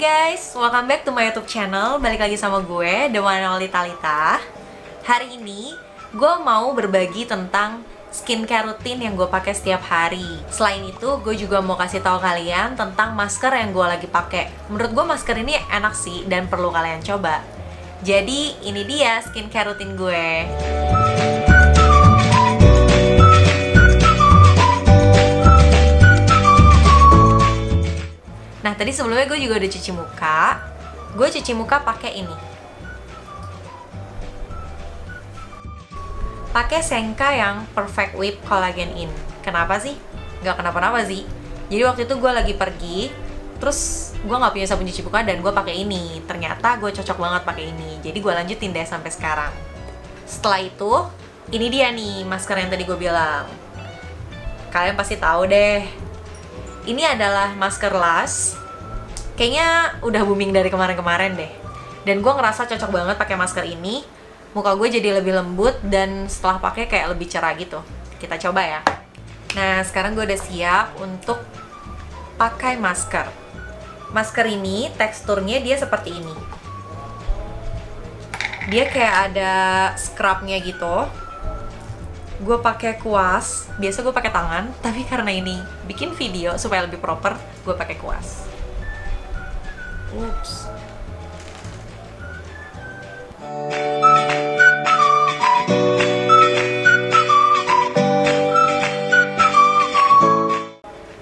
guys, welcome back to my YouTube channel. Balik lagi sama gue, The One and Only Talita. Hari ini gue mau berbagi tentang skincare rutin yang gue pakai setiap hari. Selain itu, gue juga mau kasih tahu kalian tentang masker yang gue lagi pakai. Menurut gue masker ini enak sih dan perlu kalian coba. Jadi ini dia skincare rutin gue. Nah, tadi sebelumnya gue juga udah cuci muka. Gue cuci muka pakai ini. Pakai Senka yang Perfect Whip Collagen In. Kenapa sih? Gak kenapa-napa sih. Jadi waktu itu gue lagi pergi, terus gue nggak punya sabun cuci muka dan gue pakai ini. Ternyata gue cocok banget pakai ini. Jadi gue lanjutin deh sampai sekarang. Setelah itu, ini dia nih masker yang tadi gue bilang. Kalian pasti tahu deh. Ini adalah masker las. Kayaknya udah booming dari kemarin-kemarin deh. Dan gue ngerasa cocok banget pakai masker ini. Muka gue jadi lebih lembut dan setelah pakai kayak lebih cerah gitu. Kita coba ya. Nah, sekarang gue udah siap untuk pakai masker. Masker ini teksturnya dia seperti ini. Dia kayak ada scrubnya gitu. Gue pakai kuas, biasa gue pakai tangan, tapi karena ini bikin video supaya lebih proper, gue pakai kuas. Ups.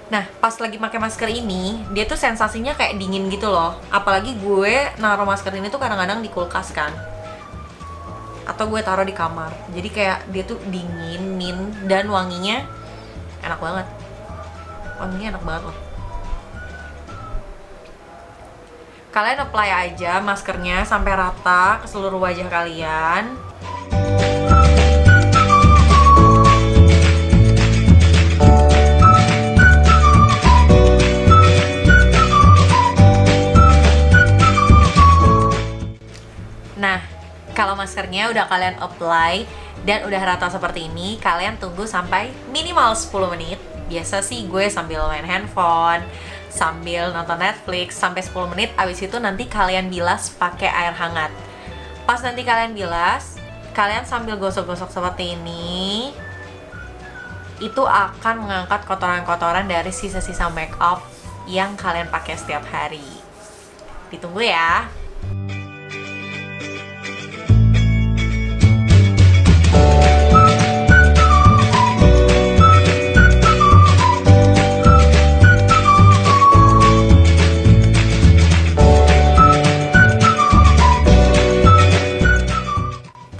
Nah, pas lagi pakai masker ini, dia tuh sensasinya kayak dingin gitu loh. Apalagi gue naruh masker ini tuh kadang-kadang di kulkas kan. Atau gue taruh di kamar. Jadi kayak dia tuh dingin, mint, dan wanginya enak banget. Wanginya enak banget loh. Kalian apply aja maskernya sampai rata ke seluruh wajah kalian. Nah, kalau maskernya udah kalian apply dan udah rata seperti ini, kalian tunggu sampai minimal 10 menit. Biasa sih gue sambil main handphone, sambil nonton Netflix, sampai 10 menit. Abis itu nanti kalian bilas pakai air hangat. Pas nanti kalian bilas, kalian sambil gosok-gosok seperti ini, itu akan mengangkat kotoran-kotoran dari sisa-sisa make up yang kalian pakai setiap hari. Ditunggu ya.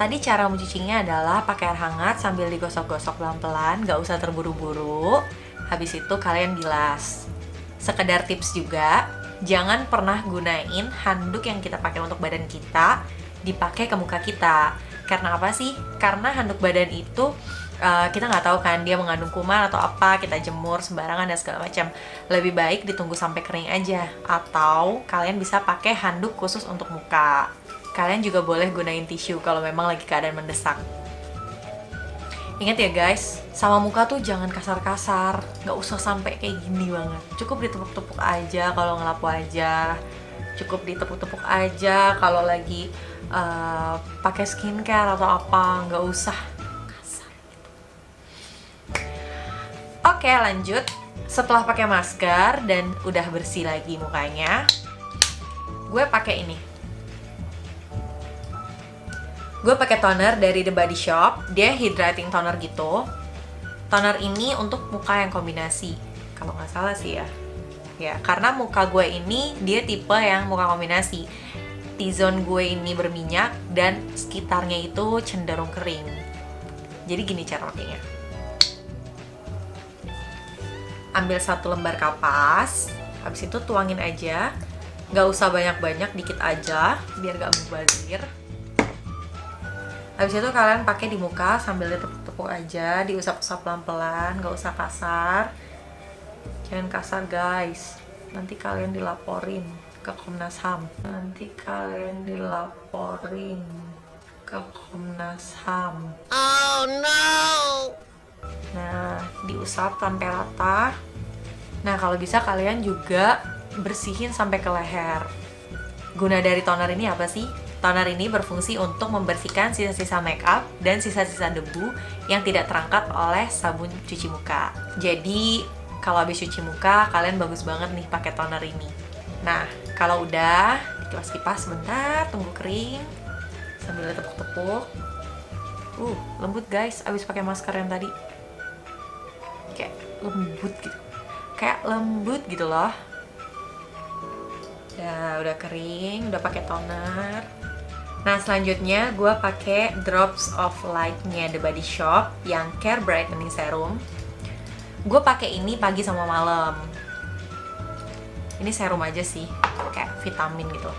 Tadi cara mencucinya adalah pakai air hangat sambil digosok-gosok pelan-pelan, gak usah terburu-buru. Habis itu kalian bilas. Sekedar tips juga, jangan pernah gunain handuk yang kita pakai untuk badan kita dipakai ke muka kita. Karena apa sih? Karena handuk badan itu kita nggak tahu kan dia mengandung kuman atau apa, kita jemur sembarangan dan segala macam. Lebih baik ditunggu sampai kering aja. Atau kalian bisa pakai handuk khusus untuk muka. Kalian juga boleh gunain tisu kalau memang lagi keadaan mendesak. Ingat ya guys, sama muka tuh jangan kasar-kasar. Nggak usah sampai kayak gini banget. Cukup ditepuk-tepuk aja kalau ngelap wajah. Cukup ditepuk-tepuk aja kalau lagi pakai skincare atau apa. Nggak usah kasar gitu. Oke, lanjut. Setelah pakai masker dan udah bersih lagi mukanya, gue pakai ini. Gue pakai toner dari The Body Shop. Dia hydrating toner gitu. Toner ini untuk muka yang kombinasi, kalau nggak salah sih ya. Ya, karena muka gue ini dia tipe yang muka kombinasi. T-zone gue ini berminyak dan sekitarnya itu cenderung kering. Jadi gini cara pakainya. Ambil 1 lembar kapas, habis itu tuangin aja. Nggak usah banyak-banyak, dikit aja biar nggak mubazir. Habis itu kalian pakai di muka sambil ditepuk-tepuk aja, diusap-usap pelan-pelan, gak usah kasar. Jangan kasar guys, nanti kalian dilaporin ke Komnas HAM. Oh no! Nah, diusap sampai rata. Nah, kalau bisa kalian juga bersihin sampai ke leher. Guna dari toner ini apa sih? Toner ini berfungsi untuk membersihkan sisa-sisa makeup dan sisa-sisa debu yang tidak terangkat oleh sabun cuci muka. Jadi kalau habis cuci muka, kalian bagus banget nih pakai toner ini. Nah, kalau udah dikipas-kipas sebentar, tunggu kering sambil tepuk-tepuk. Lembut guys, abis pakai masker yang tadi. Kayak lembut gitu loh. Ya, udah kering, udah pakai toner. Nah, selanjutnya gue pakai Drops of Light-nya The Body Shop yang Care Brightening Serum. Gue pakai ini pagi sama malam. Ini serum aja sih, kayak vitamin gitu.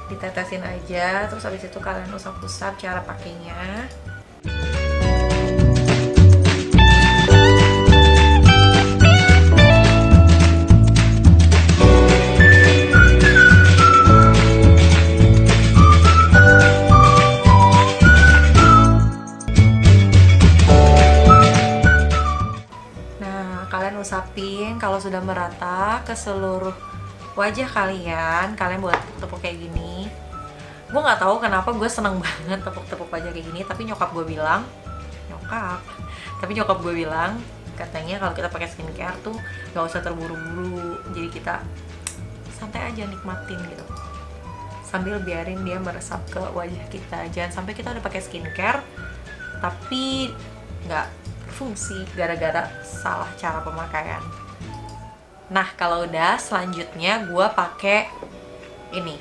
Ditetesin aja, terus habis itu kalian usap-usap. Cara pakainya, nah kalian usapin. Kalau sudah merata ke seluruh wajah kalian boleh tepuk kayak gini. Gue nggak tahu kenapa gue seneng banget tepuk-tepuk wajah kayak gini, tapi nyokap gue bilang katanya kalau kita pakai skincare tuh nggak usah terburu-buru, jadi kita santai aja nikmatin gitu sambil biarin dia meresap ke wajah kita. Jangan sampai kita udah pakai skincare tapi nggak berfungsi gara-gara salah cara pemakaian. Nah, kalau udah, selanjutnya gue pakai ini.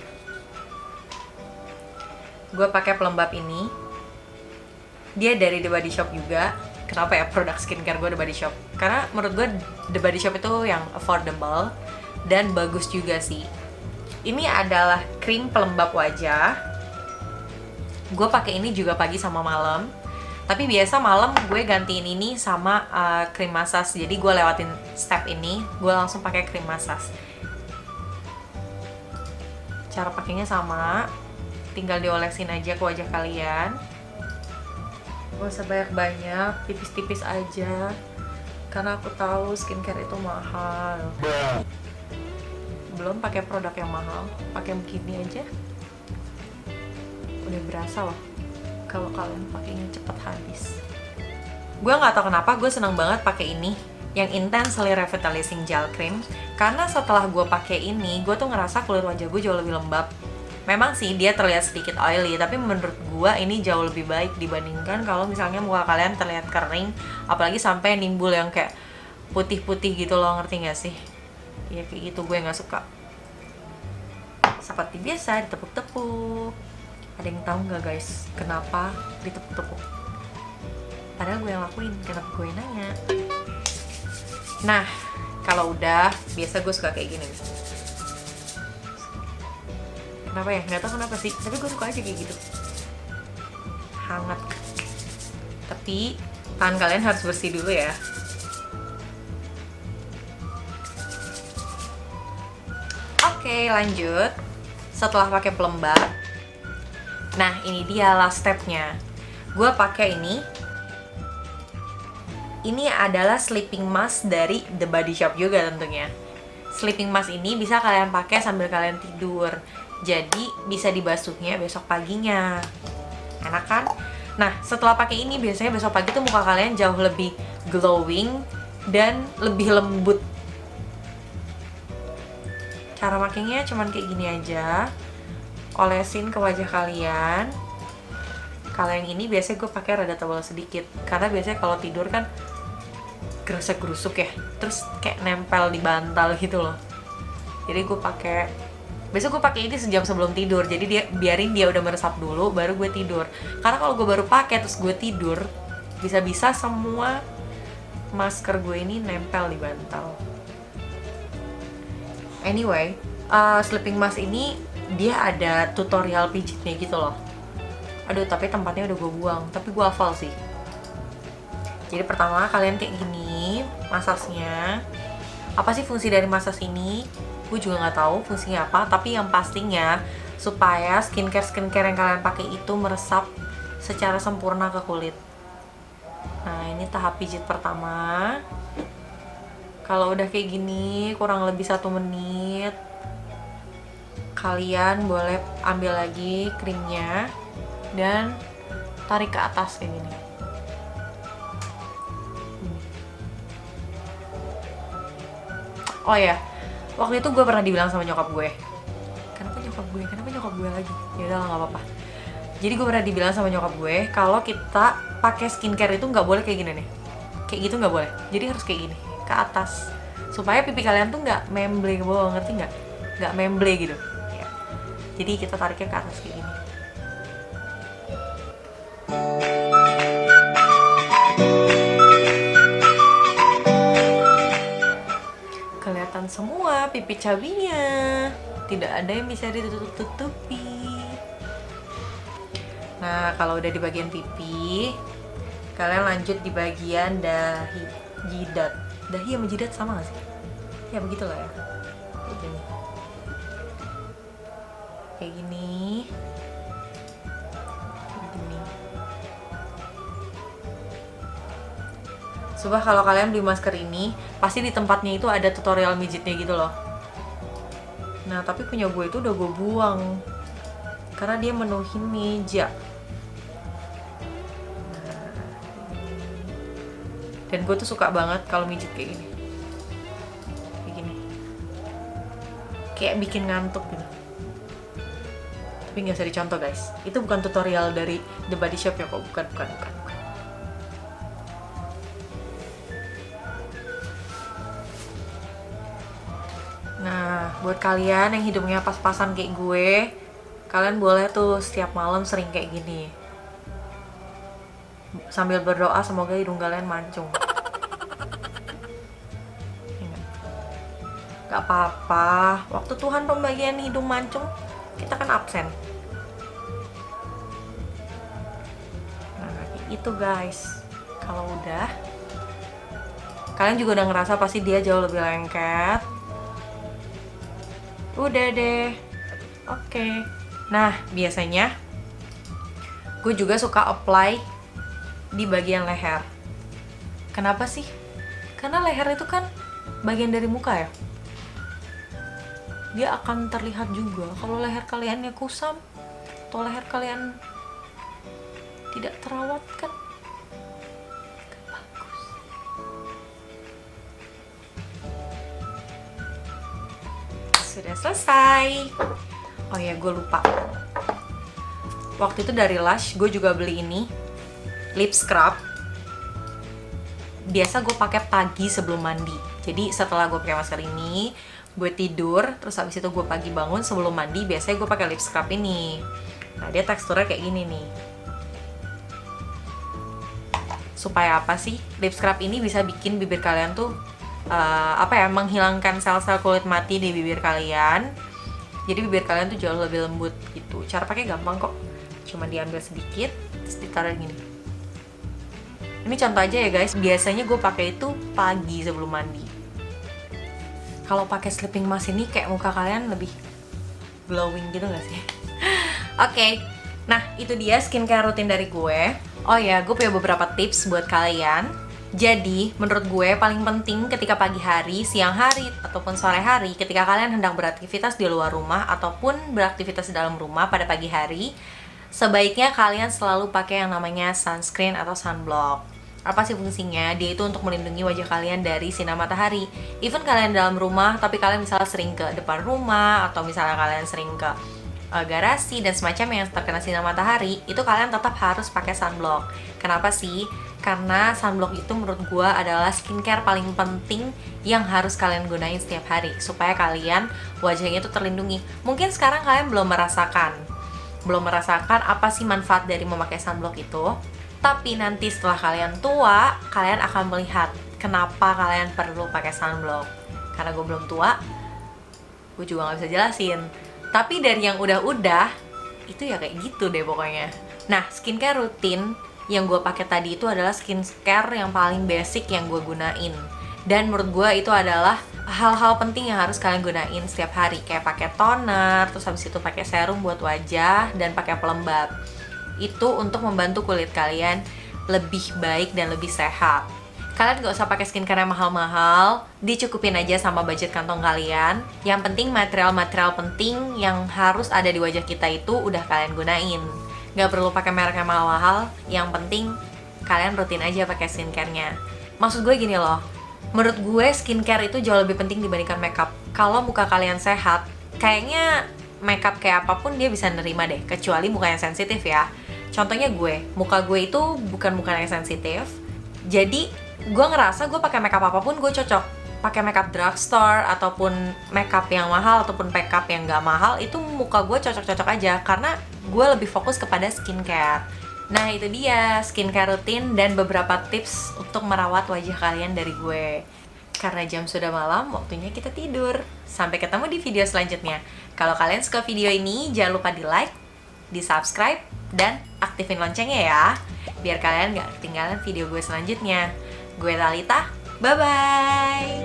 Gue pakai pelembab ini. Dia dari The Body Shop juga. Kenapa ya produk skincare gue The Body Shop? Karena menurut gue The Body Shop itu yang affordable dan bagus juga sih. Ini adalah krim pelembab wajah. Gue pakai ini juga pagi sama malam. Tapi biasa malam gue gantiin ini sama krim massage. Jadi gue lewatin step ini, gue langsung pakai krim massage. Cara pakainya sama, tinggal diolesin aja ke wajah kalian. Gak usah banyak-banyak, tipis-tipis aja. Karena aku tahu skincare itu mahal. Belum pakai produk yang mahal, pakai begini aja udah berasa loh kalau kalian pakainya cepet habis. Gue nggak tahu kenapa gue seneng banget pakai ini yang Intensely Revitalizing Gel Cream, karena setelah gue pakai ini gue tuh ngerasa kulit wajah gue jauh lebih lembab. Memang sih dia terlihat sedikit oily, tapi menurut gue ini jauh lebih baik dibandingkan kalau misalnya muka kalian terlihat kering, apalagi sampai nimbul yang kayak putih-putih gitu loh, ngerti gak sih? Ya kayak gitu, gue nggak suka. Seperti biasa ditepuk-tepuk. Ada yang tahu nggak guys kenapa ditepuk-tepuk? Padahal gue yang lakuin, kenapa gue nanya? Nah, kalau udah, biasa gue suka kayak gini. Kenapa ya? Nggak tahu kenapa sih, tapi gue suka aja kayak gitu. Hangat. Tapi tangan kalian harus bersih dulu ya. Oke, lanjut. Setelah pakai pelembab, nah ini dia last stepnya. Gue pakai ini. Ini adalah sleeping mask dari The Body Shop juga tentunya. Sleeping mask ini bisa kalian pakai sambil kalian tidur. Jadi bisa dibasuhnya besok paginya. Enak kan? Nah, setelah pakai ini biasanya besok pagi tuh muka kalian jauh lebih glowing dan lebih lembut. Cara makainya cuman kayak gini aja. Olesin ke wajah kalian. Kalau yang ini biasanya gue pakai rada tebal sedikit, karena biasanya kalau tidur kan gerusuk-gerusuk ya, terus kayak nempel di bantal gitu loh. Jadi gue pakai, biasanya gue pakai ini sejam sebelum tidur. Jadi biarin dia udah meresap dulu, baru gue tidur. Karena kalau gue baru pakai terus gue tidur, bisa-bisa semua masker gue ini nempel di bantal. Anyway, sleeping mask ini dia ada tutorial pijitnya gitu loh. Aduh, tapi tempatnya udah gue buang, tapi gue hafal sih. Jadi pertama kalian kayak gini masasnya. Apa sih fungsi dari masas ini? Gue juga nggak tahu fungsinya apa, tapi yang pastinya supaya skincare yang kalian pakai itu meresap secara sempurna ke kulit. Nah, ini tahap pijit pertama. Kalau udah kayak gini, kurang lebih 1 menit, kalian boleh ambil lagi krimnya dan tarik ke atas kayak gini. Oh ya, waktu itu gue pernah dibilang sama nyokap gue. Kenapa nyokap gue lagi? Ya udah nggak apa-apa. Jadi gue pernah dibilang sama nyokap gue kalau kita pakai skincare itu nggak boleh kayak gini nih, kayak gitu nggak boleh. Jadi harus kayak gini ke atas supaya pipi kalian tuh nggak memble ke bawah, ngerti nggak? Nggak memble gitu. Ya. Jadi kita tariknya ke atas kayak gini. Kelihatan semua pipi cabinya, tidak ada yang bisa ditutup-tutupi. Nah, kalau udah di bagian pipi, kalian lanjut di bagian dahi, jidat. Dahi sama jidat sama gak sih? Ya begitulah ya. Kayak gini. Kayak gini. Kayak gini. Coba kalau kalian beli masker ini, pasti di tempatnya itu ada tutorial mijitnya gitu loh. Nah, tapi punya gue itu udah gue buang karena dia menuhin meja. Dan gue tuh suka banget kalau mijit kayak gini. Kayak gini. Kayak bikin ngantuk gitu. Tapi nggak usah dicontoh guys. Itu bukan tutorial dari The Body Shop ya kok. Bukan. Nah, buat kalian yang hidungnya pas-pasan kayak gue, kalian boleh tuh setiap malam sering kayak gini. Sambil berdoa semoga hidung kalian mancung. Gak apa-apa, waktu Tuhan pembagian hidung mancung, kita kan absen. Nah, itu guys. Kalau udah, kalian juga udah ngerasa pasti dia jauh lebih lengket. Udah deh. Oke. Nah, biasanya gue juga suka apply di bagian leher. Kenapa sih? Karena leher itu kan bagian dari muka ya. Dia akan terlihat juga kalau leher kalian kusam atau leher kalian tidak terawat kan bagus. Sudah selesai. Oh ya, gue lupa. Waktu itu dari Lush gue juga beli ini, lip scrub. Biasa gue pakai pagi sebelum mandi. Jadi setelah gue pakai masker ini, gue tidur, terus habis itu gue pagi bangun sebelum mandi, biasanya gue pakai lip scrub ini. Nah, dia teksturnya kayak gini nih. Supaya apa sih? Lip scrub ini bisa bikin bibir kalian tuh menghilangkan sel-sel kulit mati di bibir kalian. Jadi bibir kalian tuh jauh lebih lembut gitu. Cara pakai gampang kok. Cuma diambil sedikit, terus ditaruh gini. Ini contoh aja ya guys. Biasanya gue pakai itu pagi sebelum mandi. Kalau pakai sleeping mask ini kayak muka kalian lebih glowing gitu gak sih? Oke. Nah, itu dia skincare rutin dari gue. Oh ya, gue punya beberapa tips buat kalian. Jadi, menurut gue paling penting ketika pagi hari, siang hari, ataupun sore hari, ketika kalian hendak beraktivitas di luar rumah ataupun beraktivitas di dalam rumah pada pagi hari, sebaiknya kalian selalu pakai yang namanya sunscreen atau sunblock. Apa sih fungsinya? Dia itu untuk melindungi wajah kalian dari sinar matahari. Even kalian dalam rumah, tapi kalian misalnya sering ke depan rumah, atau misalnya kalian sering ke garasi dan semacam yang terkena sinar matahari, itu kalian tetap harus pakai sunblock. Kenapa sih? Karena sunblock itu menurut gue adalah skincare paling penting yang harus kalian gunain setiap hari, supaya kalian wajahnya itu terlindungi. Mungkin sekarang kalian belum merasakan apa sih manfaat dari memakai sunblock itu, tapi nanti setelah kalian tua, kalian akan melihat kenapa kalian perlu pakai sunblock. Karena gue belum tua, gue juga gak bisa jelasin. Tapi dari yang udah-udah, itu ya kayak gitu deh pokoknya. Nah, skincare rutin yang gue pakai tadi itu adalah skincare yang paling basic yang gue gunain. Dan menurut gue itu adalah hal-hal penting yang harus kalian gunain setiap hari. Kayak pakai toner, terus habis itu pakai serum buat wajah, dan pakai pelembab. Itu untuk membantu kulit kalian lebih baik dan lebih sehat. Kalian gak usah pakai skincare yang mahal-mahal, dicukupin aja sama budget kantong kalian. Yang penting material-material penting yang harus ada di wajah kita itu udah kalian gunain. Gak perlu pakai merek yang mahal-mahal, yang penting kalian rutin aja pakai skincare-nya. Maksud gue gini loh, menurut gue skincare itu jauh lebih penting dibandingkan makeup. Kalau muka kalian sehat, kayaknya makeup kayak apapun dia bisa nerima deh, kecuali muka yang sensitif ya. Contohnya muka gue itu bukan muka yang sensitif, jadi gue ngerasa gue pakai makeup apapun gue cocok. Pakai makeup drugstore ataupun makeup yang mahal ataupun makeup yang gak mahal, itu muka gue cocok-cocok aja karena gue lebih fokus kepada skincare. Nah itu dia skincare rutin dan beberapa tips untuk merawat wajah kalian dari gue. Karena jam sudah malam, waktunya kita tidur. Sampai ketemu di video selanjutnya. Kalau kalian suka video ini, jangan lupa di like, di subscribe, dan aktifin loncengnya ya, biar kalian gak ketinggalan video gue selanjutnya. Gue Talita, bye-bye!